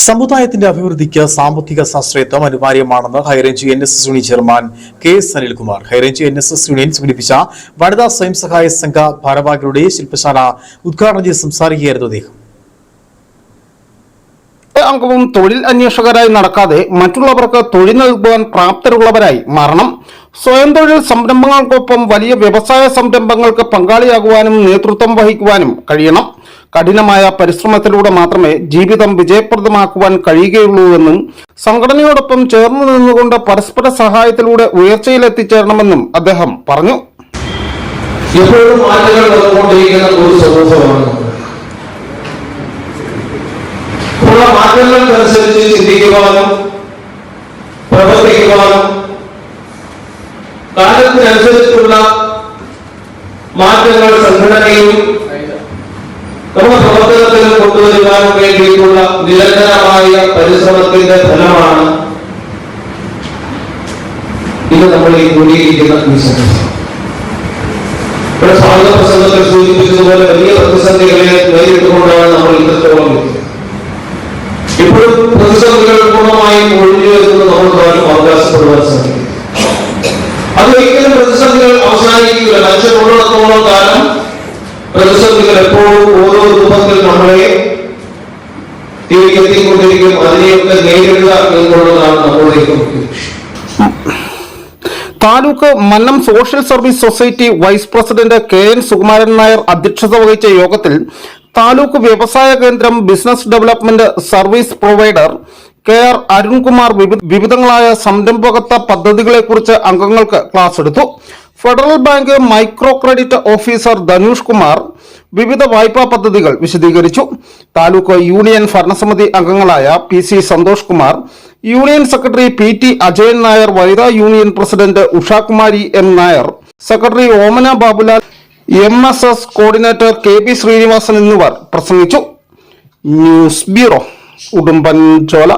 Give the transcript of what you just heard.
സമുദായത്തിന്റെ അഭിവൃദ്ധിക്ക് സാമ്പത്തിക സാശ്രയത്വം അനിവാര്യമാണെന്ന് high range NSS union chairman KS Anilkumar high range NSS union സംഘടിപ്പിച്ച വനിതാ സ്വയം സഹായ സംഘ ഭാരവാഹികളുടെ ശില്പശാല ഉദ്ഘാടനം ചെയ്ത് സംസാരിക്കുകയായിരുന്നു അദ്ദേഹം. അംഗവും തൊഴിൽ അന്വേഷകരായി നടക്കാതെ മറ്റുള്ളവർക്ക് തൊഴിൽ നൽകുവാൻ പ്രാപ്തരുള്ളവരായി മാറണം. സ്വയം തൊഴിൽ സംരംഭങ്ങൾക്കൊപ്പം വലിയ വ്യവസായ സംരംഭങ്ങൾക്ക് പങ്കാളിയാകുവാനും നേതൃത്വം വഹിക്കുവാനും കഴിയണം. കഠിനമായ പരിശ്രമത്തിലൂടെ മാത്രമേ ജീവിതം വിജയപ്രദമാക്കുവാൻ കഴിയുകയുള്ളൂവെന്നും സംഘടനയോടൊപ്പം ചേർന്ന് നിന്നുകൊണ്ട് പരസ്പര സഹായത്തിലൂടെ ഉയർച്ചയിലെത്തിച്ചേരണമെന്നും അദ്ദേഹം പറഞ്ഞു. എപ്പോഴും മാറ്റങ്ങൾ വന്നുകൊണ്ടിരിക്കുന്ന ഒരു സമൂഹമാണ്. മാറ്റങ്ങൾക്കനുസരിച്ച് ചിന്തിക്കുവാനും പ്രവർത്തിക്കുവാനും കാലത്തിനനുസരിച്ചുള്ള മാറ്റങ്ങൾ സംഘടനയും നമ്മുടെ പ്രവർത്തനത്തിലും കൊണ്ടുവരുവാനും വേണ്ടിയിട്ടുള്ള നിരന്തരമായ പരിശ്രമത്തിന്റെ ഫലമാണ് ഇത് നമ്മൾ ഈ കൂടിയിരിക്കുന്ന ഈ സമൂഹം. ഇവിടെ സ്വാഗത പ്രസംഗത്തിൽ സൂചിപ്പിച്ചതുപോലെ വലിയ പ്രതിസന്ധികളെ നേരിട്ടുകൊണ്ടാണ് നമ്മൾ ഇത്രത്തോളം ഇപ്പോഴും പ്രതിസന്ധികൾ പൂർണ്ണമായും ഒഴിഞ്ഞു വരുന്നത് നമുക്ക് അവകാശപ്പെടുവാൻ സാധിക്കും. അതൊരിക്കലും പ്രതിസന്ധികൾ അവസാനിക്കുകയില്ല. മനുഷ്യരുള്ളിടത്തോളം കാലം പ്രതിസന്ധികൾ എപ്പോഴും ഓരോ രൂപത്തിൽ നമ്മളെ എത്തിക്കൊണ്ടിരിക്കും. അതിനെയൊക്കെ നേരിടുക എന്നുള്ളതാണ് നമ്മളുടെ taluk Mannam social service society vice president KN Sukumaran Nair അധ്യക്ഷത വഹിച്ച യോഗത്തിൽ താലൂക്ക് വ്യവസായ കേന്ദ്രം business development service provider KR Arunkumar വിവിധങ്ങളായ സംരംഭകത്വ പദ്ധതികളെക്കുറിച്ച് അംഗങ്ങൾക്ക് ക്ലാസ് എടുത്തു. Federal bank micro credit officer Dhanush Kumar വിവിധ വായ്പാ പദ്ധതികൾ വിശദീകരിച്ചു. താലൂക്ക് യൂണിയൻ ഭരണസമിതി അംഗങ്ങളായ PC Santhosh Kumar, union secretary PT Ajayan Nair, വനിതാ union president Ushakumari M Nair, secretary Omana Babulal, MSS coordinator KB Srinivasan എന്നിവർ പ്രസംഗിച്ചു. News bureau, Udumbanchola.